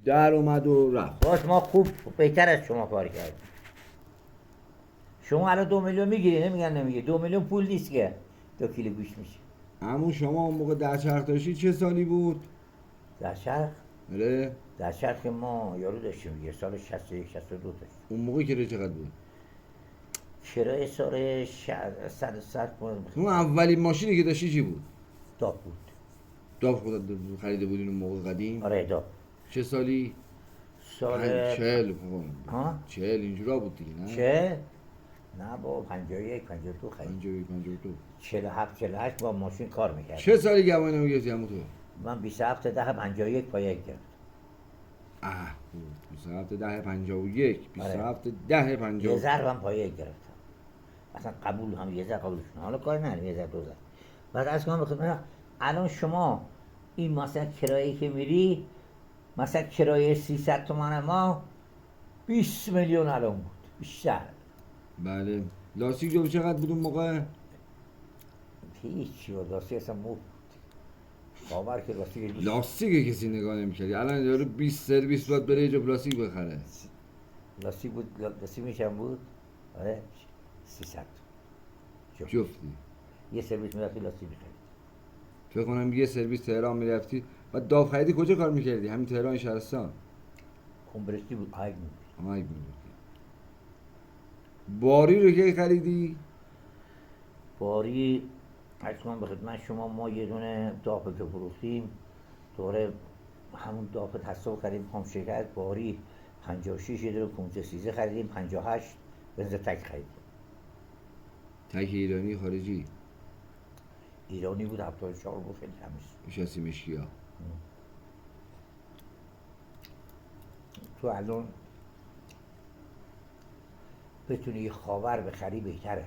در اومد و رفت. باش ما خوب بهتر از شما کار کردیم. شما الان 2 میلیون میگیری، نمیگن نمیگی. 2 میلیون پول نیست که 2 کیلو گوشت میشه. عمو شما اون موقع در چرخ داشتی چه سالی بود؟ در شرق آره در شرق ما یارو داشتیم یه سال 61 62 داشتیم. اون موقع که چقدر بود؟ کرایه سال 100 اون اولین ماشینی که داشتی چی بود؟ داب بود. داف خودت خریده بودین اون موقع قدیم؟ آره داب. چه سالی؟ سال 40 ها 40 اینجورا بود دیگه نه؟ چه؟ نه با 51 52 خرید. 52 47 48 با ماشین کار میکرد. چه سالی گواهی نامه گرفتی عمو تو؟ من 27 10 51 پایه گرفت. اه 27 10 51 27 10 یه 50 ضربم پایه گرفتم. اصلا قبول هم یه ذره قبولش نه. حالا کاری نداریم یه ذره دو ذره. بعد از کنم بخدمت الان شما این مثلا کرایه‌ای که میری مثلا کرایه 300 تومن ما 20 میلیون الان بود بیشتر. بله لاستیک جو چقدر بود اون موقع؟ هیچی بود راستی اصلا مو باور که راستی لاستیک کسی نگاه نمی‌کردی. الان یارو 20 سرویس باید بره یه جو پلاستیک بخره. لاسی بود لاسی میشم بود. آره 300 جفتی. یه سرویس میرفتی لاسی میخرید. فکر کنم یه سرویس تهران میرفتی بعد داو خریدی کجا کار میکردی؟ همین تهران شهرستان. کمبرسی بود آیگ بود. آی بود. باری رو کی خریدی؟ باری حتما به خدمت شما ما یه دونه داپ که فروختیم دوره همون داپ تصاف خریدیم خام شکر باری 56 یه دونه 513 خریدیم 58 بنز تک خریدیم. تک ایرانی خارجی؟ ایرانی بود 74 بود خیلی کمیش. شاسی مشکیا. تو الان بتونی یه خاور بخری بهتره.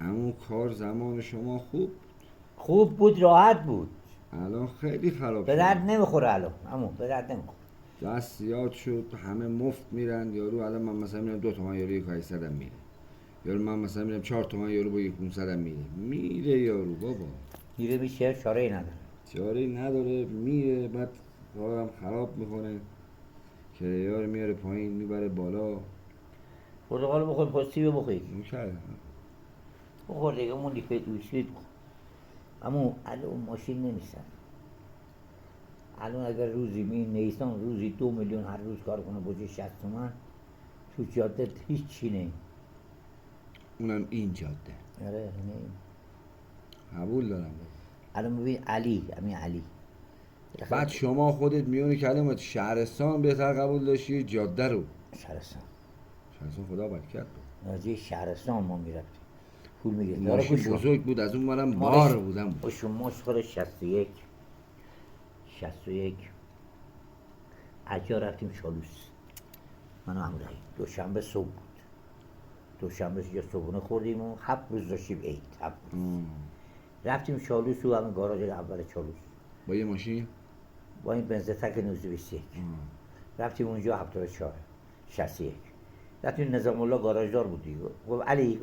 اما کار زمان شما خوب بود راحت بود. الان خیلی خراب به شد. درد نمیخوره الان عمو به درد نمیخوره. دست یاد شد همه مفت میرن. یارو الان من مثلا میرم 2 تومن یارو 800 هم میره. یارو من مثلا میرم 4 تومن یارو با 500 هم میره یارو بابا. میره میشه چاره ای نداره. چاره نداره میره بعد کارم خراب میکنه. کرایه رو میاره پایین میبره بالا. پرتقال بخور پستی بخور. میکرد بخور دیگه موندی که دوشید بخور. اما الان ماشین نمیستن. الان اگر روزی نیستان روزی 2 میلیون هر روز کار کنه بوجه 60 تومن تو جاده هیچی نیم. اونم این جاده. آره نیم. قبول دارم. الان ببین علی همین علی. بعد شما خودت میونی کلمت شهرستان بهتر قبول داشتی جاده رو. شهرستان خدا برکت. نازی شهرستان ما میرفتیم پول میگرد. ماشین بزرگ بود از اون منم بار بودم. شما سال 61 اجا رفتیم چالوس من و عمو دوشنبه صبح بود. دوشنبه یه صبحونه خوردیم و 7 روز داشتیم عید. 7 روز رفتیم چالوس و همین گاراژ اول چالوس با یه ماشین با این بنز تک 921 رفتیم اونجا 74 61 رفتیم نظام الله گاراژدار بود دیگه. گفت علی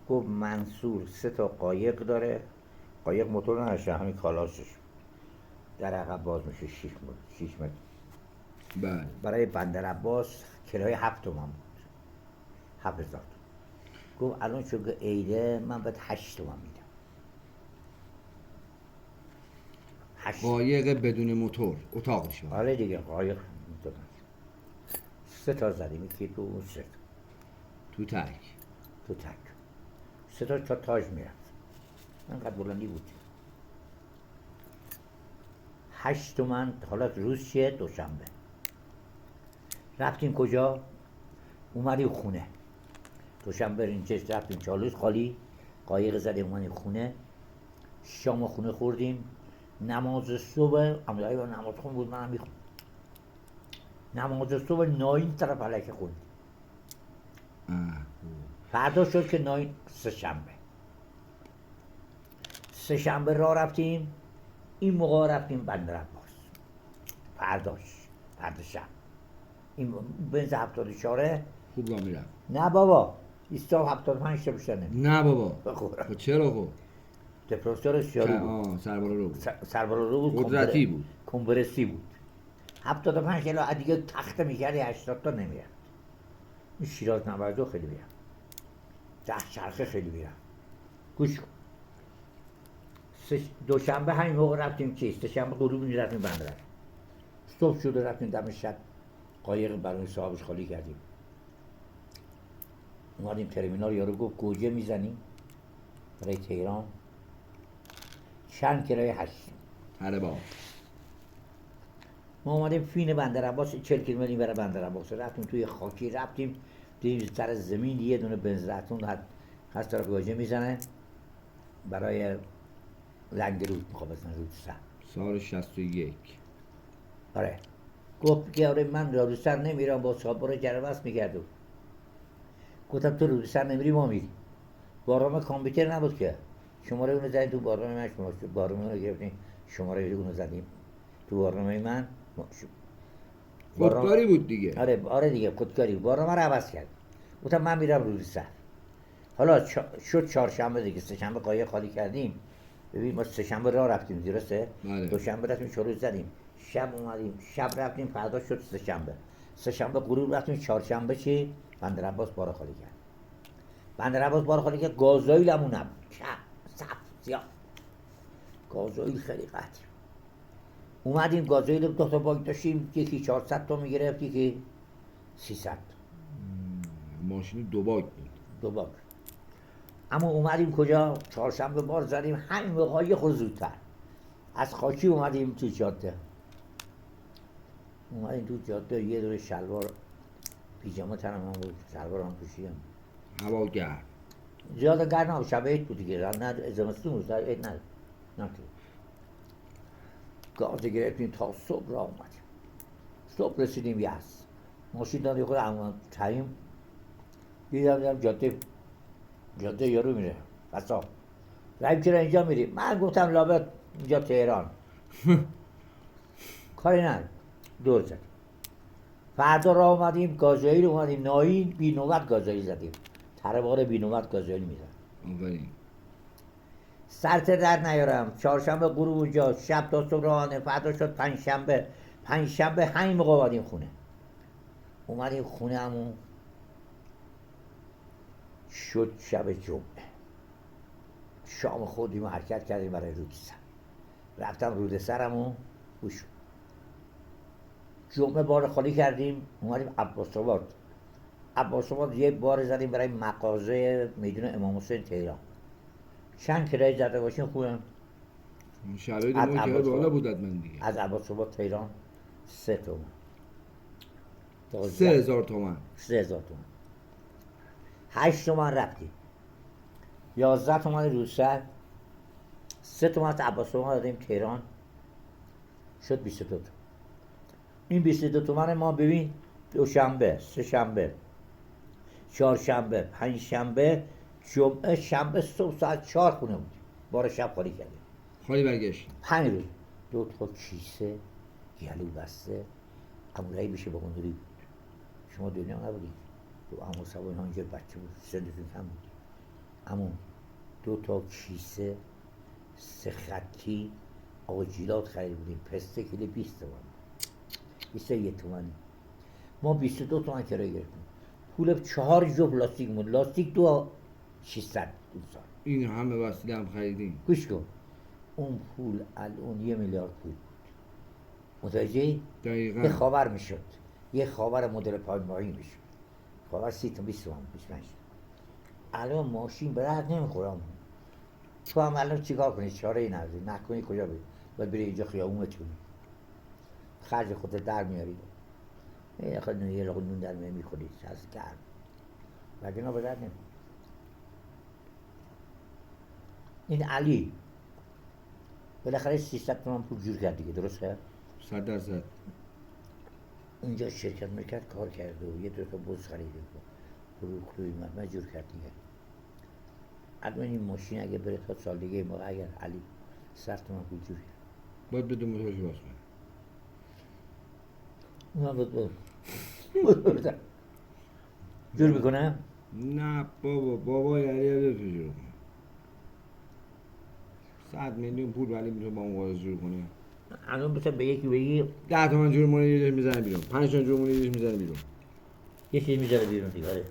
گفت منصور 3 تا قایق داره. قایق موتور نداشته همین کالاسش در عقب باز میشه 6 متر. بله برای بندر عباس کرایه 7 تومن بود. 7000 تومن. گفت الان چون عیده من باید 8 تومن میدم. قایق بدون موتور اتاقش. آره دیگه قایق دادن 3 تا زدیم یکی دو 3 تو تک 3 تا تاج میرفت. انقدر بلندی بود. 8 تومن. حالا روز چیه؟ دوشنبه. رفتیم کجا؟ اومدیم خونه. دوشنبه اینجا رفتیم چالوس خالی. قایق زدیم اومدیم خونه. شام خونه خوردیم. نماز صبح امروزی با نماز خون بود منم میخوام. نماز صبح ناین طرف علکه خوندیم. فردا شد که ناین سه شنبه راه رفتیم. این موقع رفتیم بندر عباس. فردا شب این بنز 74 خوب راه میرفت. نه بابا 275 تا بیشتر نمیشه. نه بابا بخورم خب چرا خب دپرسیون سیارو بود. سربالا رو بود. سربالا رو بود. قدرتی بود. کمبرسی بود. 75 کیلو دیگه تخته میکردی 80 تا نمیرفت. این شیراز 92 خیلی میرفت، 10 چرخه خیلی میرفت. گوش کن، دوشنبه همین موقع رفتیم چیست، سه‌شنبه غروب میرفتیم بندر، صبح شده رفتیم دم شب قایق برای صاحبش خالی کردیم، اومدیم ترمینال. یارو گفت گوجه میزنیم برای تهران، چند کرایه 8. هر بار ما اومدیم فین بندر عباس 40 کیلومتر برای بندر عباس، رفتیم توی خاکی، رفتیم دیدیم سر زمین یه دونه بنزراتون هست طرف گوجه میزنه برای لنگرود، میخواد بزنه رود سر. سال 61. آره گفت که آره من رود سر نمیرم، با صاحب برو جربست میگردم. گفتم تو رود سر نمیری ما میری. بارام کامپیوتر نبود که، شماره اونو زدیم تو بارنامه من، بارنامه اونو گرفتیم شماره اونو زدیم تو بارنامه من. خودکاری بود دیگه. آره دیگه خودکاری. بارنامه رو عوض کرد. گفتم من میرم رود سر. حالا شد چهارشنبه دیگه، سه‌شنبه قایق خالی کردیم. ببین ما سه‌شنبه راه رفتیم درسته؟ بله. دوشنبه رفتیم شروع زدیم، شب اومدیم، شب رفتیم، فردا شد سه‌شنبه غروب رفتیم، چهارشنبه چی بندر عباس بار خالی کرد. بندر عباس بار خالی کرد، گازوئیل همون نبود، صف سیاه گازوئیل خیلی قطع. اومدیم گازوئیل دو تا باگ داشتیم، یکی 400 تا میگرفت، یکی 300. ماشین دو باگ بود. دو باگ. اما اومدیم کجا؟ چهارشنبه بار زدیم، همین موقع یه خورده زودتر از خاکی اومدیم تو جاده. اومدیم تو جاده، یه دور شلوار پیژامه تنم بود، شلوارم پوشیدم. هوا گرم. زیاد گرم نبود، شب عید بود دیگه، نه زمستون بود، عید نه تو. گاز گرفتیم تا صبح راه اومدیم. صبح رسیدیم یزد، ماشین دادیم خود اما تایم دیدم جاده یارو میره قصاب. رایب چرا اینجا میری؟ من گفتم لابد اینجا تهران. کاری نداره، دور زدیم. فردا راه اومدیم گازوئیل اومدیم ناین، بی نوبت گازوئیل زدیم، تره بی نوبت گازوئیل میزن. آفرین. سرت در نیارم. چهارشنبه غروب اونجا، شب تا صبح راهانه. فردا شد پنجشنبه همین موقع اومدیم خونه همون. شد شب جمعه، شام خودیم و حرکت کردیم برای رودسر. رفتم رودسرمو گوش. جمعه بار خالی کردیم، اومدیم عباس آباد یه بار زدیم برای مغازه میدون امام حسین تهران. چند کرایه زده باشیم خوبه؟ شرایط ما که بالا بود من دیگه. از عباس آباد تهران 3 تومن. 3000 تومن. 3000 تومن. 8 تومن رفتیم. 11 تومن رودسر. 3 تومن از عباس آباد دادیم تهران. شد 22 تومن. این 22 تومن ما ببین دوشنبه، سه‌شنبه، چهارشنبه، پنجشنبه، جمعه، شنبه صبح ساعت 4 خونه بودیم. بار شب خالی کردیم. خالی برگشت. 5 روز 2 تا کیسه گلو بسته امورایی میشه با اونوری بود. شما دنیا نبودید. تو عمو صاحب اینا اینجا بچه بود، سنتون کم بود. اما 2 تا کیسه 3 خطی آجیلات خرید بودیم، پسته کیلو 20 تومن، 21 تومنی. ما 22 تومن کرایه گرفتیم. پول 4 جفت لاستیک بود، لاستیک 2600 دوستان. این همه وسیله هم خریدیم. گوش کن، اون پول الان 1 میلیارد پول بود. متوجهی؟ دقیقاً. یه خاور میشد، یه خاور مدل پایمایی میشد، خاور 30 تا 20 تومن 25. الان ماشین به درد نمیخورم. تو هم الان چیکار کنی؟ چاره ای نداری، نکنی کجا بری؟ باید بری اینجا خیابونتونی، خرج خودت در میاری. یه خود یه لقمه نون در میخوری از گرم، وگرنه به درد نمیخوره. این علی بالاخره 300 تومن پول جور کرد دیگه، درسته؟ 100%. اونجا شرکت مرکت کار کرده و یه 2 تا بوز خریده و فروخته و مجور کرد دیگه. الان این ماشین اگه بره تا سال دیگه موقع اگر علی 100 تومن پول جور کرد باید بده موتورش باز کنه. اونم بود جور میکنه؟ نه بابا علی هم تو جور کنه. 100 میلیون پول ولی میتونه با اون قاضی جور کنه. الان مثلا به یکی بگی 10 تومن جور مونی میزنه بیرون، 5 تومن جور مونی میزنه بیرون. یه چیز میذاره بیرون دیگه. آره.